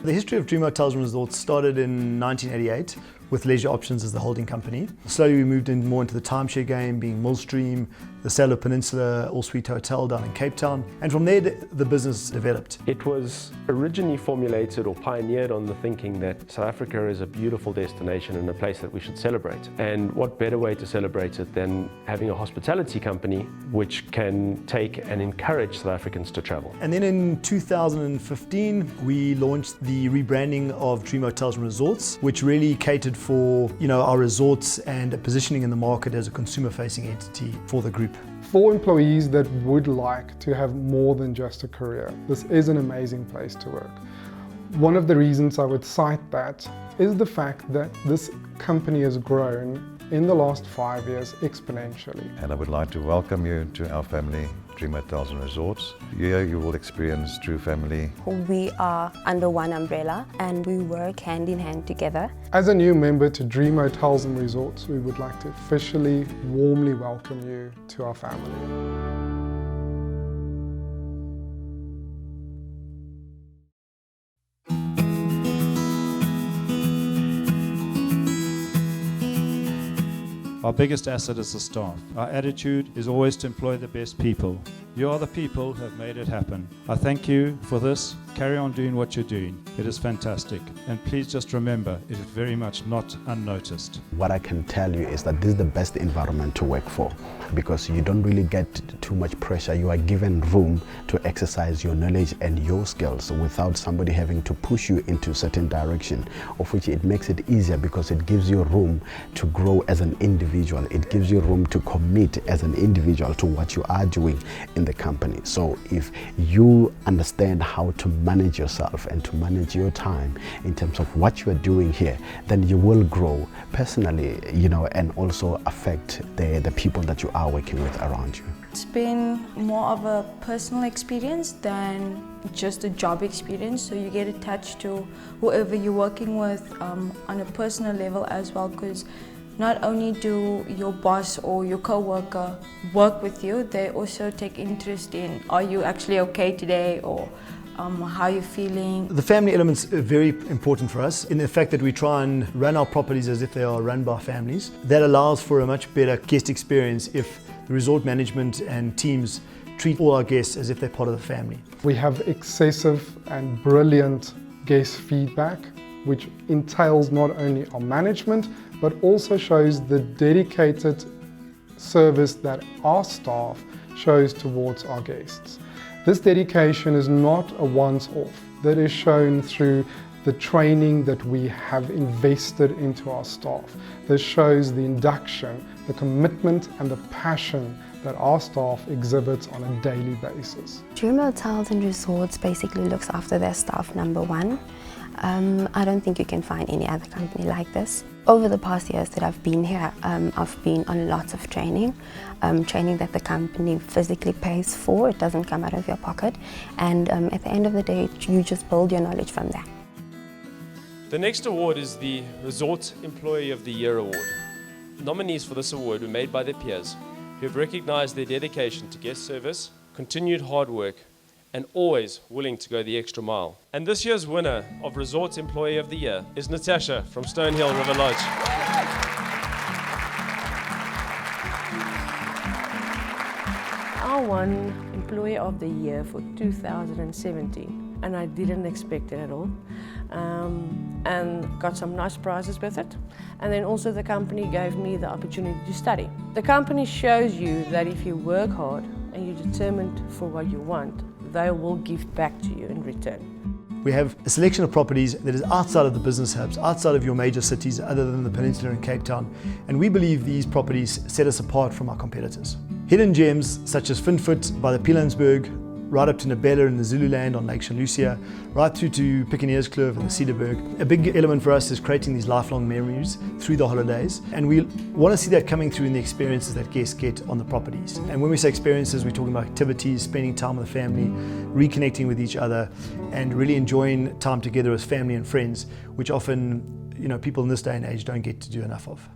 The history of Dream Hotels and Resorts started in 1988 with Leisure Options as the holding company. Slowly we moved in more into the timeshare game, being Millstream, the sale of Peninsula All-Suite Hotel down in Cape Town. And from there, the business developed. It was originally formulated or pioneered on the thinking that South Africa is a beautiful destination and a place that we should celebrate. And what better way to celebrate it than having a hospitality company which can take and encourage South Africans to travel. And then in 2015, we launched the rebranding of Dream Hotels and Resorts, which really catered for our resorts and a positioning in the market as a consumer-facing entity for the group. For employees that would like to have more than just a career, this is an amazing place to work. One of the reasons I would cite that is the fact that this company has grown in the last 5 years exponentially. And I would like to welcome you to our family, Dream Hotels and Resorts. Here you will experience true family. We are under one umbrella and we work hand in hand together. As a new member to Dream Hotels and Resorts, we would like to officially, warmly welcome you to our family. Our biggest asset is the staff. Our attitude is always to employ the best people. You are the people who have made it happen. I thank you for this. Carry on doing what you're doing. It is fantastic. And please just remember, it is very much not unnoticed. What I can tell you is that this is the best environment to work for, because you don't really get too much pressure. You are given room to exercise your knowledge and your skills without somebody having to push you into a certain direction, of which it makes it easier because it gives you room to grow as an individual. It gives you room to commit as an individual to what you are doing in the company. So if you understand how to manage yourself and to manage your time in terms of what you are doing here, then you will grow personally, and also affect the people that you are working with around you. It's been more of a personal experience than just a job experience, so you get attached to whoever you're working with on a personal level as well, because not only do your boss or your co-worker work with you, they also take interest in, are you actually okay today, or how are you feeling? The family element's very important for us in the fact that we try and run our properties as if they are run by families. That allows for a much better guest experience if the resort management and teams treat all our guests as if they're part of the family. We have excessive and brilliant guest feedback, which entails not only our management, but also shows the dedicated service that our staff shows towards our guests. This dedication is not a once-off. That is shown through the training that we have invested into our staff. This shows the induction, the commitment and the passion that our staff exhibits on a daily basis. Dream Hotels and Resorts basically looks after their staff, number one. I don't think you can find any other company like this. Over the past years that I've been here, I've been on lots of training that the company physically pays for. It doesn't come out of your pocket, and at the end of the day, you just build your knowledge from there. The next award is the Resort Employee of the Year Award. Nominees for this award were made by their peers who have recognized their dedication to guest service, continued hard work, and always willing to go the extra mile. And this year's winner of Resort Employee of the Year is Natasha from Stonehill River Lodge. I won Employee of the Year for 2017, and I didn't expect it at all. And got some nice prizes with it. And then also the company gave me the opportunity to study. The company shows you that if you work hard and you're determined for what you want, they will give back to you in return. We have a selection of properties that is outside of the business hubs, outside of your major cities other than the Peninsula and Cape Town, and we believe these properties set us apart from our competitors. Hidden gems such as Finfoot by the Pilanesberg, right up to Nabella in the Zululand on Lake Shalucia, right through to Pickeneerskloof and the Cedarburg. A big element for us is creating these lifelong memories through the holidays, and we want to see that coming through in the experiences that guests get on the properties. And when we say experiences, we're talking about activities, spending time with the family, reconnecting with each other, and really enjoying time together as family and friends, which often, people in this day and age don't get to do enough of.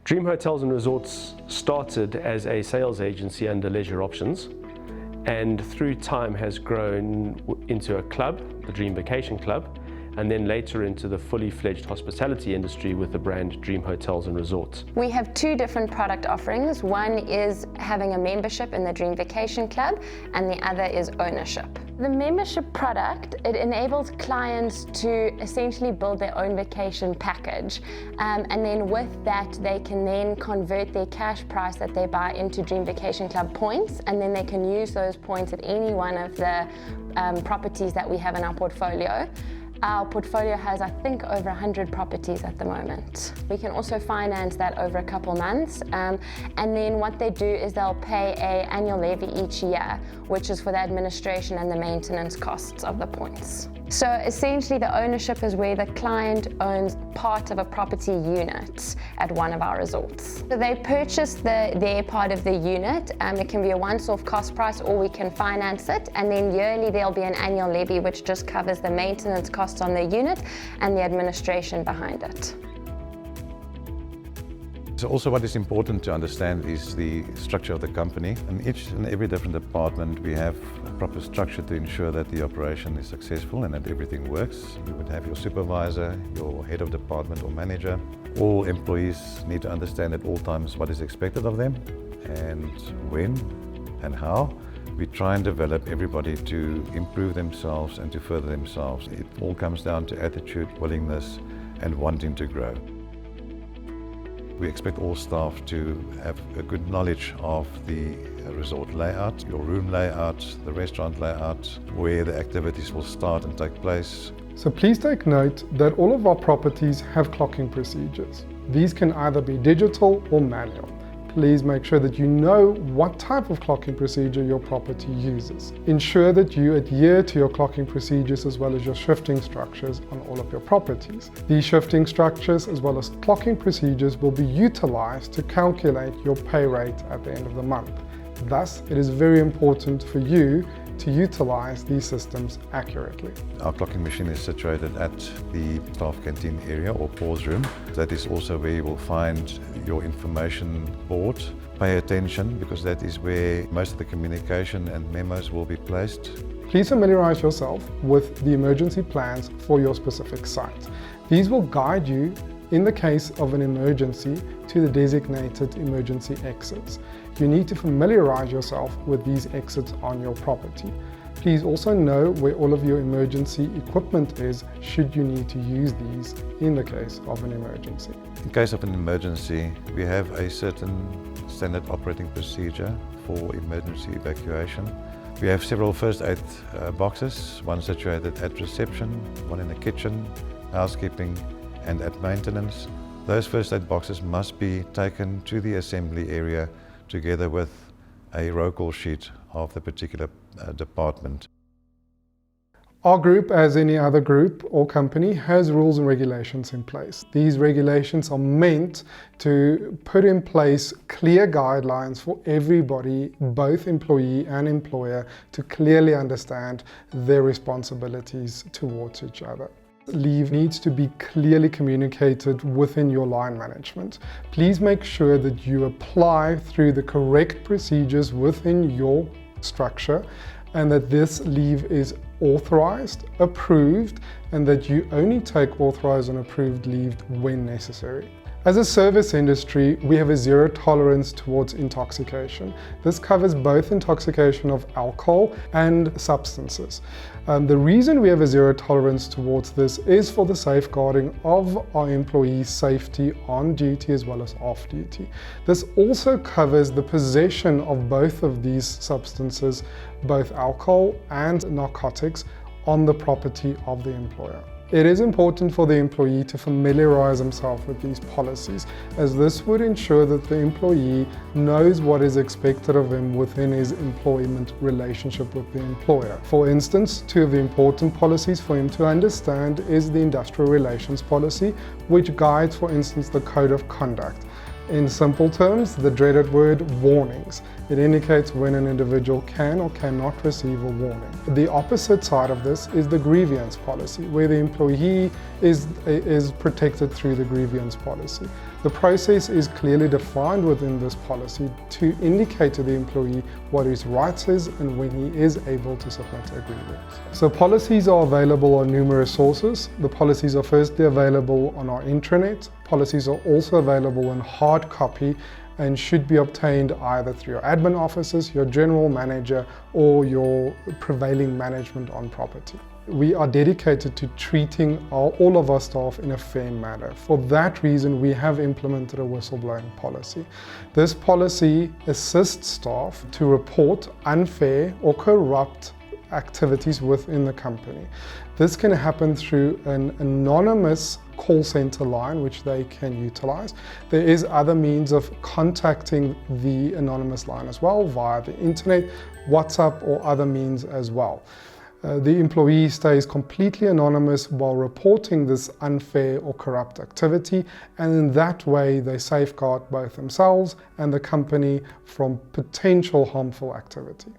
Dream Hotels and Resorts started as a sales agency under Leisure Options, and through time has grown into a club, the Dream Vacation Club, and then later into the fully fledged hospitality industry with the brand Dream Hotels and Resorts. We have two different product offerings. One is having a membership in the Dream Vacation Club, and the other is ownership. The membership product, it enables clients to essentially build their own vacation package, and then with that they can then convert their cash price that they buy into Dream Vacation Club points, and then they can use those points at any one of the properties that we have in our portfolio. Our portfolio has, I think, over 100 properties at the moment. We can also finance that over a couple months, and then what they do is they'll pay an annual levy each year, which is for the administration and the maintenance costs of the points. So essentially the ownership is where the client owns part of a property unit at one of our resorts. So they purchase their part of the unit. It can be a once-off cost price, or we can finance it, and then yearly there'll be an annual levy which just covers the maintenance costs on the unit and the administration behind it. So also what is important to understand is the structure of the company. In each and every different department we have a proper structure to ensure that the operation is successful and that everything works. You would have your supervisor, your head of department or manager. All employees need to understand at all times what is expected of them and when and how. We try and develop everybody to improve themselves and to further themselves. It all comes down to attitude, willingness and wanting to grow. We expect all staff to have a good knowledge of the resort layout, your room layout, the restaurant layout, where the activities will start and take place. So please take note that all of our properties have clocking procedures. These can either be digital or manual. Please make sure that you know what type of clocking procedure your property uses. Ensure that you adhere to your clocking procedures as well as your shifting structures on all of your properties. These shifting structures as well as clocking procedures will be utilized to calculate your pay rate at the end of the month. Thus, it is very important for you to utilize these systems accurately. Our clocking machine is situated at the staff canteen area or pause room. That is also where you will find your information board. Pay attention because that is where most of the communication and memos will be placed. Please familiarize yourself with the emergency plans for your specific site. These will guide you in the case of an emergency to the designated emergency exits. You need to familiarize yourself with these exits on your property. Please also know where all of your emergency equipment is should you need to use these in the case of an emergency. In case of an emergency, we have a certain standard operating procedure for emergency evacuation. We have several first aid boxes, one situated at reception, one in the kitchen, housekeeping and at maintenance. Those first aid boxes must be taken to the assembly area together with a roll call sheet of the particular department. Our group, as any other group or company, has rules and regulations in place. These regulations are meant to put in place clear guidelines for everybody, both employee and employer, to clearly understand their responsibilities towards each other. Leave needs to be clearly communicated within your line management. Please make sure that you apply through the correct procedures within your structure and that this leave is authorized, approved, and that you only take authorized and approved leave when necessary. As a service industry, we have a zero tolerance towards intoxication. This covers both intoxication of alcohol and substances. The reason we have a zero tolerance towards this is for the safeguarding of our employees' safety on duty as well as off duty. This also covers the possession of both of these substances, both alcohol and narcotics, on the property of the employer. It is important for the employee to familiarize himself with these policies, as this would ensure that the employee knows what is expected of him within his employment relationship with the employer. For instance, two of the important policies for him to understand is the industrial relations policy, which guides, for instance, the code of conduct. In simple terms, the dreaded word warnings. It indicates when an individual can or cannot receive a warning. The opposite side of this is the grievance policy, where the employee is protected through the grievance policy. The process is clearly defined within this policy to indicate to the employee what his rights is and when he is able to submit a grievance. So policies are available on numerous sources. The policies are firstly available on our intranet. Policies are also available in hard copy and should be obtained either through your admin offices, your general manager, or your prevailing management on property. We are dedicated to treating all of our staff in a fair manner. For that reason, we have implemented a whistleblowing policy. This policy assists staff to report unfair or corrupt activities within the company. This can happen through an anonymous call center line, which they can utilize. There is other means of contacting the anonymous line as well, via the internet, WhatsApp, or other means as well. The employee stays completely anonymous while reporting this unfair or corrupt activity, and in that way they safeguard both themselves and the company from potential harmful activity.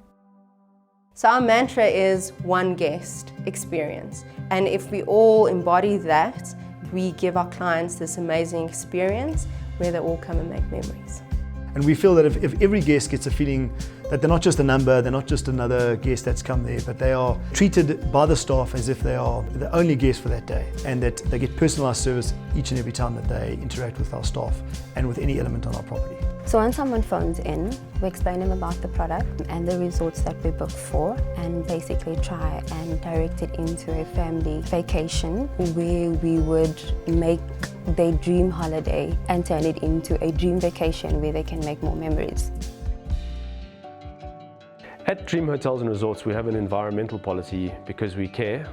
So our mantra is one guest experience, and if we all embody that, we give our clients this amazing experience where they all come and make memories. And we feel that if every guest gets a feeling that they're not just a number, they're not just another guest that's come there, but they are treated by the staff as if they are the only guest for that day, and that they get personalised service each and every time that they interact with our staff and with any element on our property. So when someone phones in, we explain them about the product and the resorts that we book for, and basically try and direct it into a family vacation where we would make their dream holiday and turn it into a dream vacation where they can make more memories. At Dream Hotels and Resorts, we have an environmental policy because we care.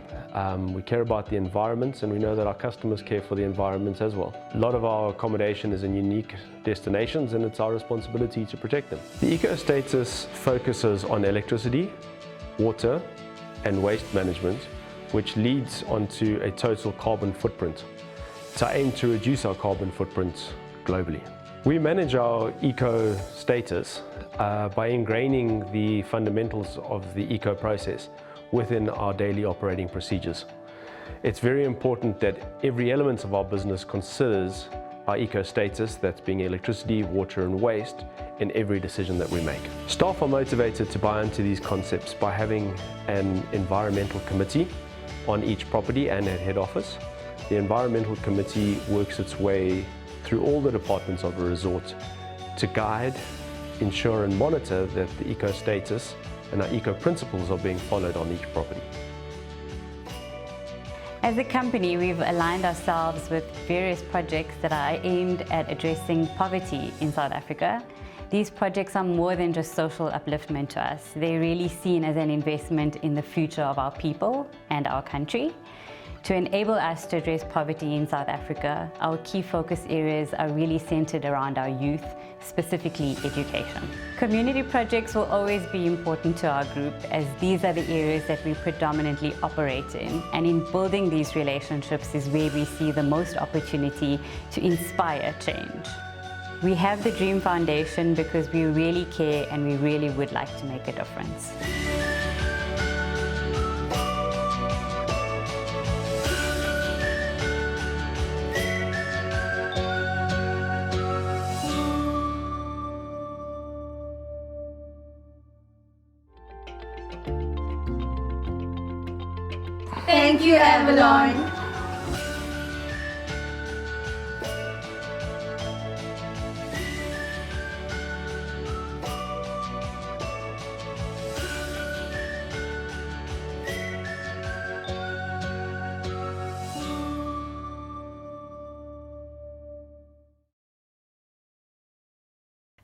We care about the environment, and we know that our customers care for the environment as well. A lot of our accommodation is in unique destinations, and it's our responsibility to protect them. The eco status focuses on electricity, water, and waste management, which leads onto a total carbon footprint. It's our aim to reduce our carbon footprint globally. We manage our eco status by ingraining the fundamentals of the eco process within our daily operating procedures. It's very important that every element of our business considers our eco status, that's being electricity, water and waste, in every decision that we make. Staff are motivated to buy into these concepts by having an environmental committee on each property and at head office. The environmental committee works its way through all the departments of a resort to guide, ensure and monitor that the eco status and our eco principles are being followed on each property. As a company, we've aligned ourselves with various projects that are aimed at addressing poverty in South Africa. These projects are more than just social upliftment to us. They're really seen as an investment in the future of our people and our country. To enable us to address poverty in South Africa, our key focus areas are really centered around our youth, specifically education. Community projects will always be important to our group, as these are the areas that we predominantly operate in. And in building these relationships is where we see the most opportunity to inspire change. We have the Dream Foundation because we really care and we really would like to make a difference. Thank you, Avalon.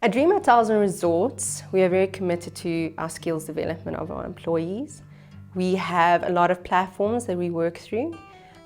At Dream Hotels and Resorts, we are very committed to our skills development of our employees. We have a lot of platforms that we work through,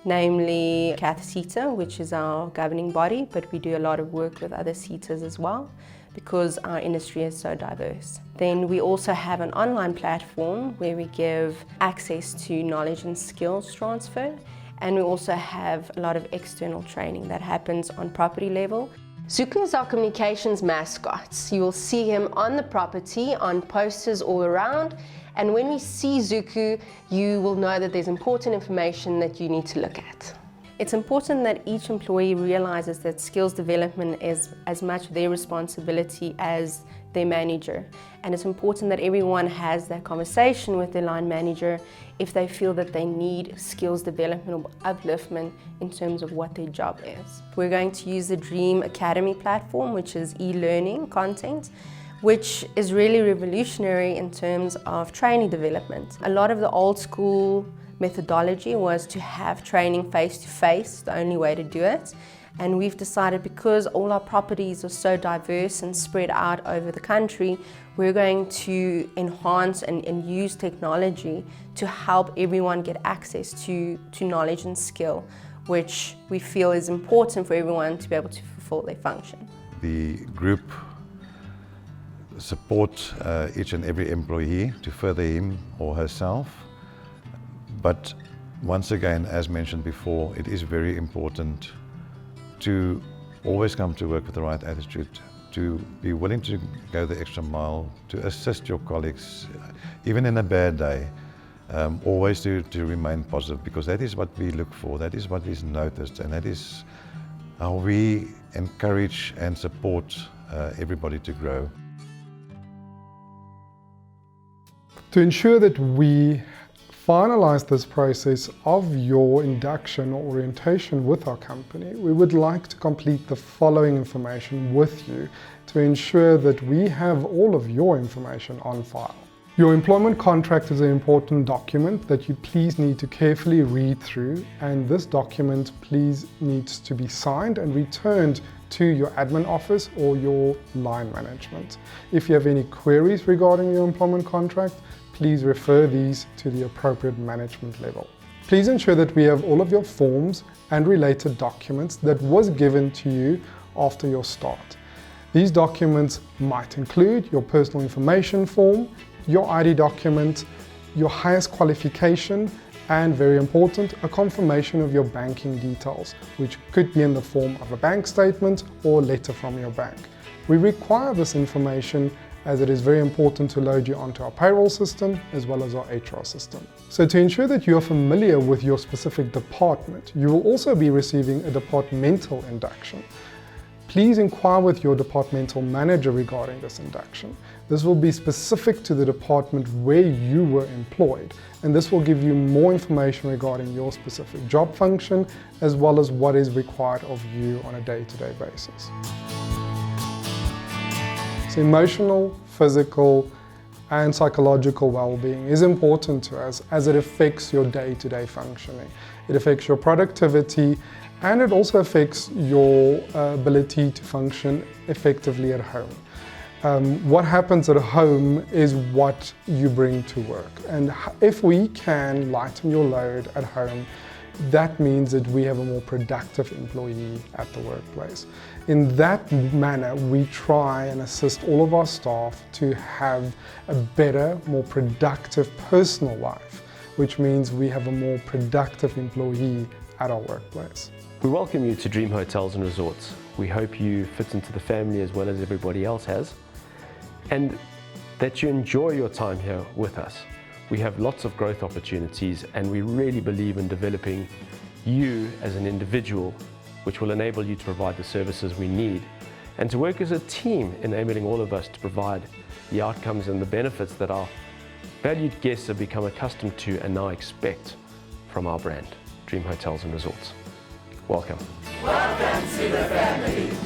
namely CAT SETA, which is our governing body, but we do a lot of work with other SETAs as well because our industry is so diverse. Then we also have an online platform where we give access to knowledge and skills transfer, and we also have a lot of external training that happens on property level. Zuku is our communications mascot. You will see him on the property, on posters all around, and when we see Zuku, you will know that there's important information that you need to look at. It's important that each employee realizes that skills development is as much their responsibility as their manager. And it's important that everyone has that conversation with their line manager if they feel that they need skills development or upliftment in terms of what their job is. We're going to use the Dream Academy platform, which is e-learning content, which is really revolutionary in terms of training development. A lot of the old school methodology was to have training face-to-face, the only way to do it. And we've decided, because all our properties are so diverse and spread out over the country, we're going to enhance and use technology to help everyone get access to knowledge and skill, which we feel is important for everyone to be able to fulfill their function. The group support each and every employee to further him or herself. But once again, as mentioned before, it is very important to always come to work with the right attitude, to be willing to go the extra mile, to assist your colleagues, even in a bad day, always to remain positive, because that is what we look for, that is what is noticed, and that is how we encourage and support everybody to grow. To ensure that we finalize this process of your induction or orientation with our company, we would like to complete the following information with you to ensure that we have all of your information on file. Your employment contract is an important document that you please need to carefully read through, and this document please needs to be signed and returned to your admin office or your line management. If you have any queries regarding your employment contract, please refer these to the appropriate management level. Please ensure that we have all of your forms and related documents that was given to you after your start. These documents might include your personal information form, your ID document, your highest qualification, and very important, a confirmation of your banking details, which could be in the form of a bank statement or letter from your bank. We require this information as it is very important to load you onto our payroll system as well as our HR system. So to ensure that you are familiar with your specific department, you will also be receiving a departmental induction. Please inquire with your departmental manager regarding this induction. This will be specific to the department where you were employed, and this will give you more information regarding your specific job function as well as what is required of you on a day-to-day basis. So emotional, physical, and psychological well-being is important to us as it affects your day-to-day functioning. It affects your productivity, and it also affects your ability to function effectively at home. What happens at home is what you bring to work, and if we can lighten your load at home, that means that we have a more productive employee at the workplace. In that manner, we try and assist all of our staff to have a better, more productive personal life, which means we have a more productive employee at our workplace. We welcome you to Dream Hotels and Resorts. We hope you fit into the family as well as everybody else has, and that you enjoy your time here with us. We have lots of growth opportunities, and we really believe in developing you as an individual, which will enable you to provide the services we need, and to work as a team, enabling all of us to provide the outcomes and the benefits that our valued guests have become accustomed to and now expect from our brand, Dream Hotels and Resorts. Welcome. Welcome to the family.